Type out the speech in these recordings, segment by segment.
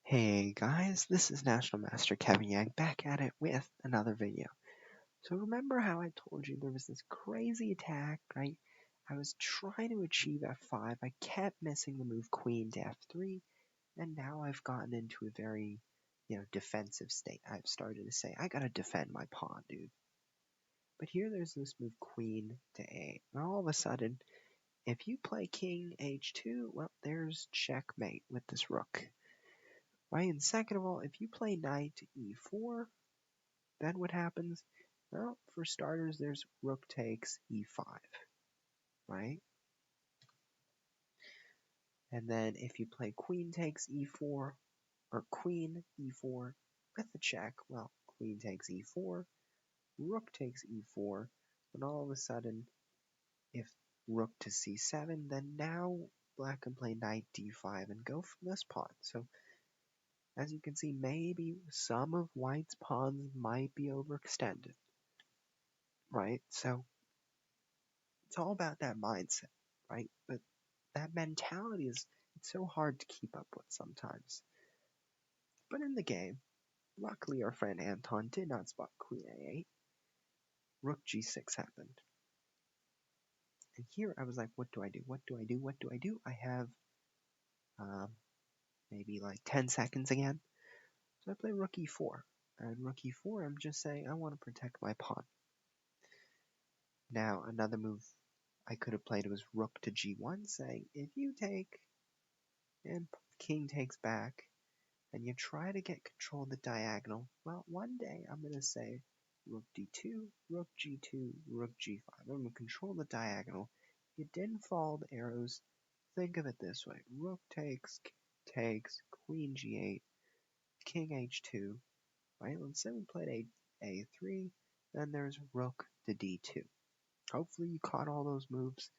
Hey guys, this is National Master Kevin Yang back at it with another video. So remember how I told you there was this crazy attack, right? I was trying to achieve f5, I kept missing the move queen to f3, and now I've gotten into a very, defensive state. I've started to say, I gotta defend my pawn, dude. But here there's this move queen to a8, and all of a sudden, if you play king h2, well, there's checkmate with this rook. Right, and second of all, if you play knight to e4, then what happens? Well, for starters, there's rook takes e5, right? And then if you play queen takes e4, or queen e4 with the check, well, queen takes e4, rook takes e4, and all of a sudden, if rook to c7, then now black can play knight d5 and go from this pawn. So as you can see, maybe some of white's pawns might be overextended, right? So it's all about that mindset, right? But that mentality it's so hard to keep up with sometimes. But in the game, luckily our friend Anton did not spot queen a8. Rook g6 happened. And here I was like, what do I do? What do I do? What do I do? I have maybe like 10 seconds again. So I play rook e4. And rook e4, I'm just saying I want to protect my pawn. Now, another move I could have played was rook to g1, saying if you take and king takes back, and you try to get control of the diagonal, well, one day I'm going to say rook d2, rook g2, rook g5. I'm going to control the diagonal. You didn't follow the arrows. Think of it this way. Rook takes, queen g8, king h2, right? Let's say we played a3, then there's rook to d2. Hopefully you caught all those moves,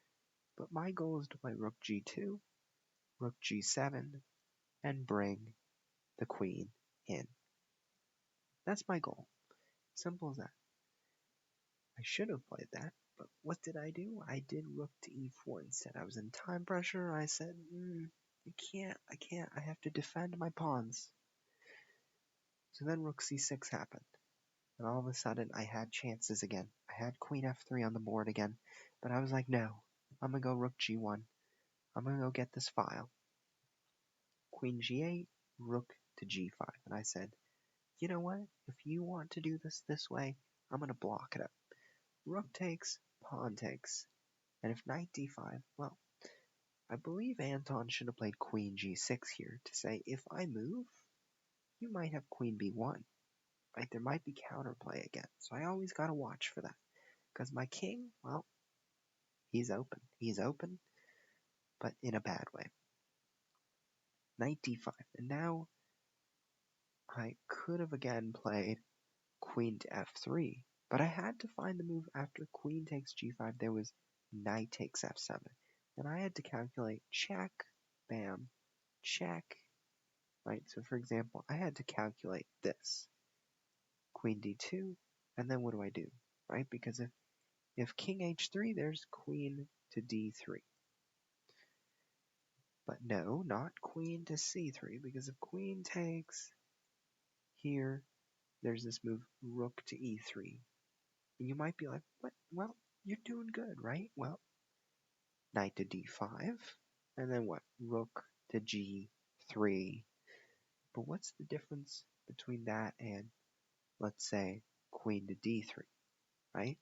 but my goal is to play rook g2, rook g7, and bring the queen in. That's my goal. Simple as that. I should have played that, but what did I do? I did rook to e4 instead. I was in time pressure. I said, I can't. I have to defend my pawns. So then rook c6 happened. And all of a sudden, I had chances again. I had queen f3 on the board again. But I was like, no. I'm going to go rook g1. I'm going to go get this file. Queen g8, rook to g5. And I said, you know what? If you want to do this way, I'm going to block it up. Rook takes, pawn takes. And if knight d5, well, I believe Anton should have played queen g6 here to say, if I move, you might have queen b1. Right? There might be counterplay again. So I always got to watch for that. Because my king, well, he's open. He's open, but in a bad way. Knight d5. And now I could have again played queen to f3, but I had to find the move after queen takes g5. There was knight takes f7. And I had to calculate check, bam, check, right? So for example, I had to calculate this. Queen d2, and then what do I do, right? Because if king h3, there's queen to d3. But no, not queen to c3, because if queen takes here, there's this move rook to e3. And you might be like, what? Well, you're doing good, right? Well, knight to d5, and then what? Rook to g3. But what's the difference between that and, let's say, queen to d3, right?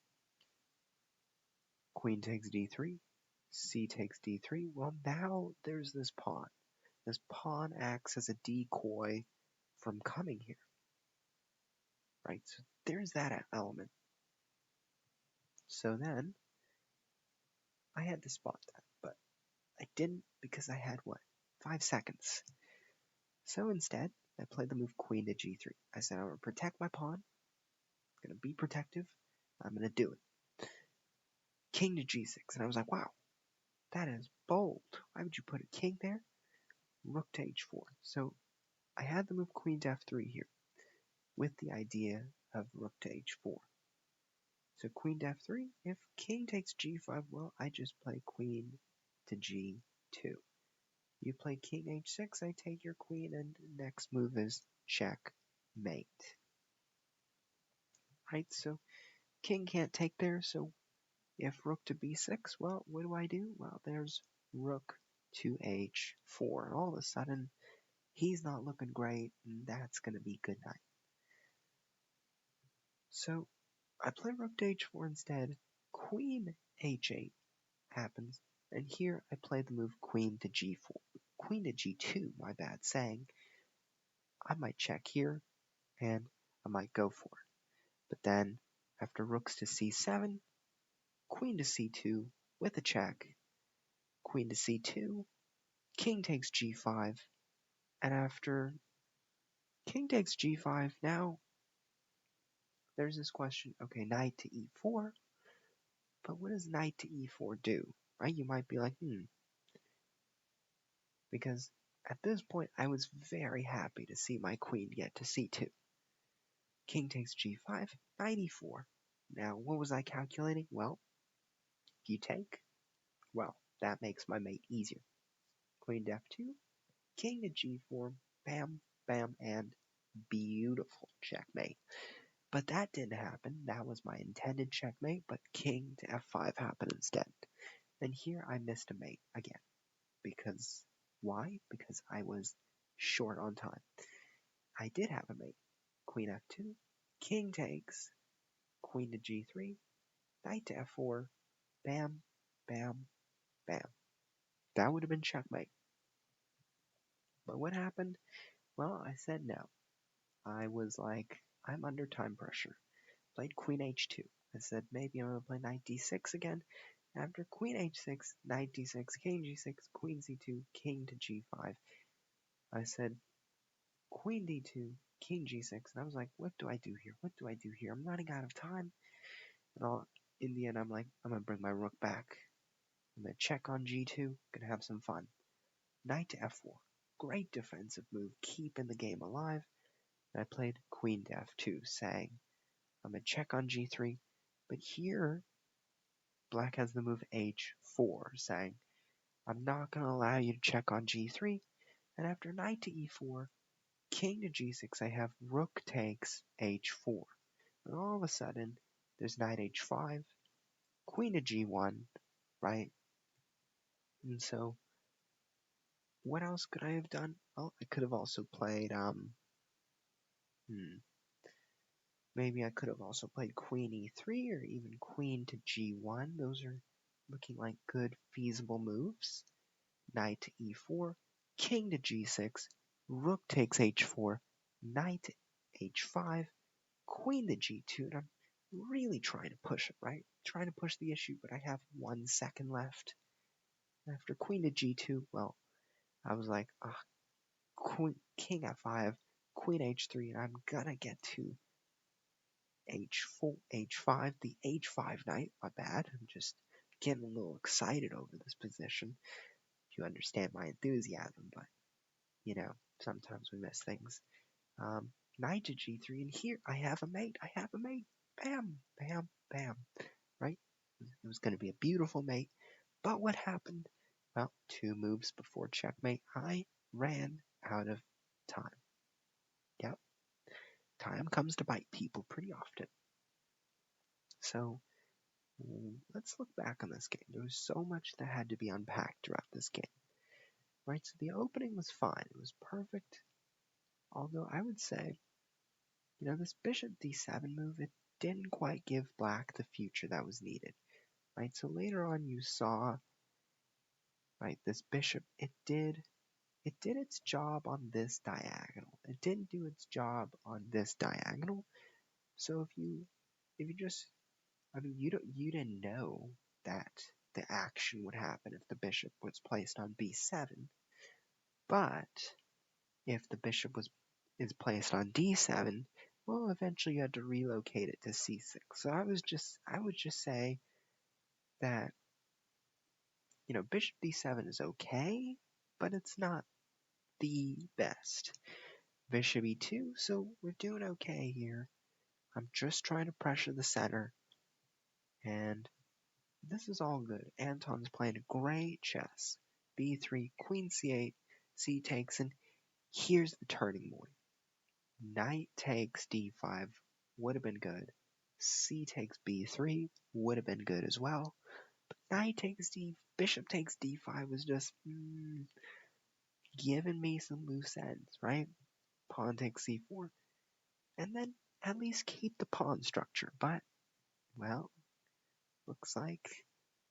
Queen takes d3, c takes d3. Well, now there's this pawn. This pawn acts as a decoy from coming here, right? So there's that element. So then I had to spot that, but I didn't because I had what? 5 seconds. So instead, I played the move queen to g3. I said I'm going to protect my pawn. I'm going to be protective. I'm going to do it. King to g6. And I was like, wow, that is bold. Why would you put a king there? Rook to h4. So I had the move queen to f3 here with the idea of rook to h4. So queen to f3. If king takes g5, well, I just play queen to g2. You play king h6, I take your queen, and next move is checkmate. Right, so king can't take there, so if rook to b6, well, what do? Well, there's rook to h4. All of a sudden, he's not looking great, and that's going to be good night. So I play rook to h4 instead. Queen h8 happens, and here I play the move queen to g4. Queen to g2, my bad, saying I might check here, and I might go for it. But then, after rooks to c7, queen to c2 with a check, queen to c2, king takes g5, and after king takes g5, now there's this question, okay, knight to e4, but what does knight to e4 do? Right? You might be like, because at this point I was very happy to see my queen get to c2. King takes g5, knight e4. Now, what was I calculating? Well, you take. Well, that makes my mate easier. Queen to f2, king to g4, bam, bam, and beautiful checkmate. But that didn't happen. That was my intended checkmate, but king to f5 happened instead. And here I missed a mate again. Because, why? Because I was short on time. I did have a mate. Queen f2, king takes, queen to g3, knight to f4, bam, bam, bam. That would have been checkmate. But what happened? Well, I said no. I was like, I'm under time pressure. Played queen h2. I said maybe I'm going to play knight d6 again. After queen h6, knight d6, king g6, queen c2, king to g5. I said queen d2, king g6, and I was like, what do I do here? What do I do here? I'm running out of time. And in the end, I'm like, I'm going to bring my rook back. I'm going to check on g2, going to have some fun. Knight to f4. Great defensive move, keeping the game alive. And I played queen to f2, saying, I'm going to check on g3. But here, black has the move h4, saying, I'm not going to allow you to check on g3. And after knight to e4, king to g6, I have rook takes h4. And all of a sudden, there's knight h5, queen to g1, right? And so, what else could I have done? Well, I could have also played, maybe I could have also played queen e3 or even queen to g1. Those are looking like good, feasible moves. Knight to e4, king to g6, rook takes h4, knight h5, queen to g2. And I'm really trying to push it, right? Trying to push the issue, but I have 1 second left. After queen to g2, well, I was like, king f5, queen h3, and I'm gonna get to h4, h5, the h5 knight. My bad. I'm just getting a little excited over this position. If you understand my enthusiasm, but sometimes we miss things. Knight to g3, and here I have a mate. I have a mate. Bam, bam, bam. Right? It was going to be a beautiful mate. But what happened? Well, 2 moves before checkmate, I ran out of time. Yep. Time comes to bite people pretty often. So, let's look back on this game. There was so much that had to be unpacked throughout this game. Right? So the opening was fine. It was perfect. Although I would say, this bishop d7 move, it didn't quite give black the future that was needed. Right? So later on you saw, right, this bishop, it did its job on this diagonal. It didn't do its job on this diagonal. So if you just, you didn't know that the action would happen if the bishop was placed on b7. But if the bishop is placed on d7, well, eventually you had to relocate it to c6. So I would just say that, bishop d7 is okay, but it's not the best. Bishop e2, so we're doing okay here. I'm just trying to pressure the center, and this is all good. Anton's playing great chess. b3, queen c8, c takes, and here's the turning point. Knight takes d5 would have been good. C takes b3 would have been good as well. But knight takes bishop takes d5 was just giving me some loose ends, right? Pawn takes c4, and then at least keep the pawn structure. But, well, looks like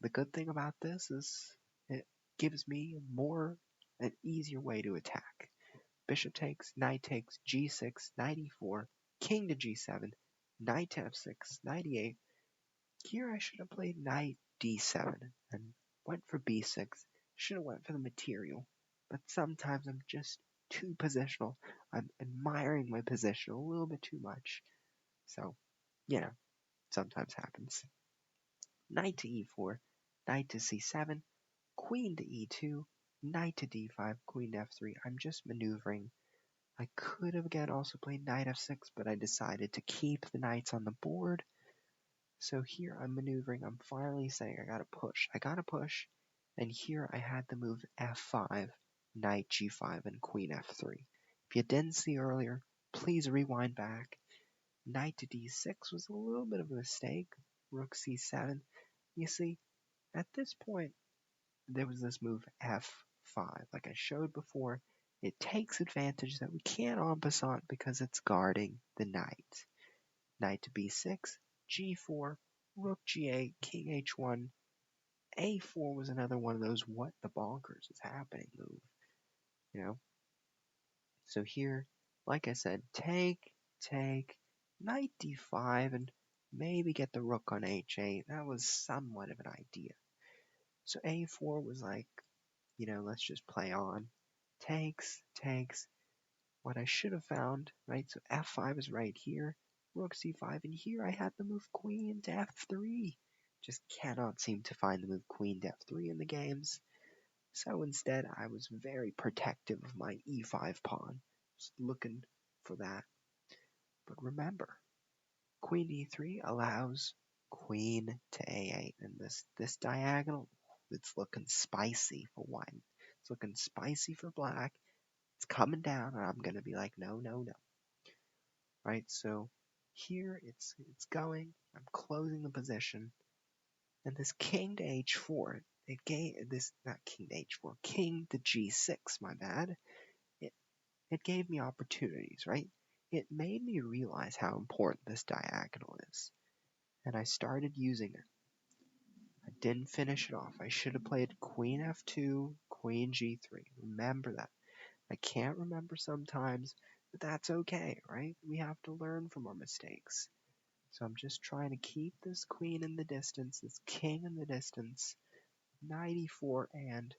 the good thing about this is it gives me an easier way to attack. Bishop takes, knight takes, g6, knight e4, king to g7, knight to f6, knight e8. Here I should have played knight d7 and went for b6. Should have went for the material. But sometimes I'm just too positional. I'm admiring my position a little bit too much. So, sometimes happens. Knight to e4, knight to c7, queen to e2, knight to d5, queen to f3. I'm just maneuvering. I could have again also played knight f6, but I decided to keep the knights on the board. So here I'm maneuvering. I'm finally saying I gotta push. And here I had the move f5, knight g5, and queen f3. If you didn't see earlier, please rewind back. Knight to d6 was a little bit of a mistake. Rook c7. You see, at this point, there was this move f5. Like I showed before, it takes advantage that we can't en passant because it's guarding the knight. Knight to b6, g4, rook g8, king h1, a4 was another one of those what the bonkers is happening move, So here, like I said, take, knight d5, and maybe get the rook on h8. That was somewhat of an idea. So a4 was like, let's just play on. Takes. What I should have found, right? So f5 is right here. Rook c5, and here I had the move queen to f3. Just cannot seem to find the move queen to f3 in the games. So instead, I was very protective of my e5 pawn. Just looking for that. But remember, queen e3 allows queen to a8. And this diagonal, it's looking spicy for white. It's looking spicy for black. It's coming down, and I'm going to be like, no. Right, so here it's going. I'm closing the position. And this king to h4, it gave this, not king to h4, king to g6, my bad. It gave me opportunities, right? It made me realize how important this diagonal is. And I started using it. I didn't finish it off. I should have played queen f2, queen g3. Remember that. I can't remember sometimes, but that's okay, right? We have to learn from our mistakes. So I'm just trying to keep this queen in the distance, this king in the distance, knight e4 and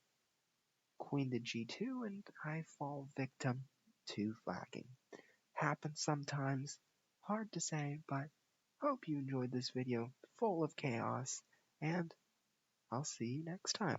queen to g2, and I fall victim to flagging. Happens sometimes, hard to say, but hope you enjoyed this video full of chaos, and I'll see you next time.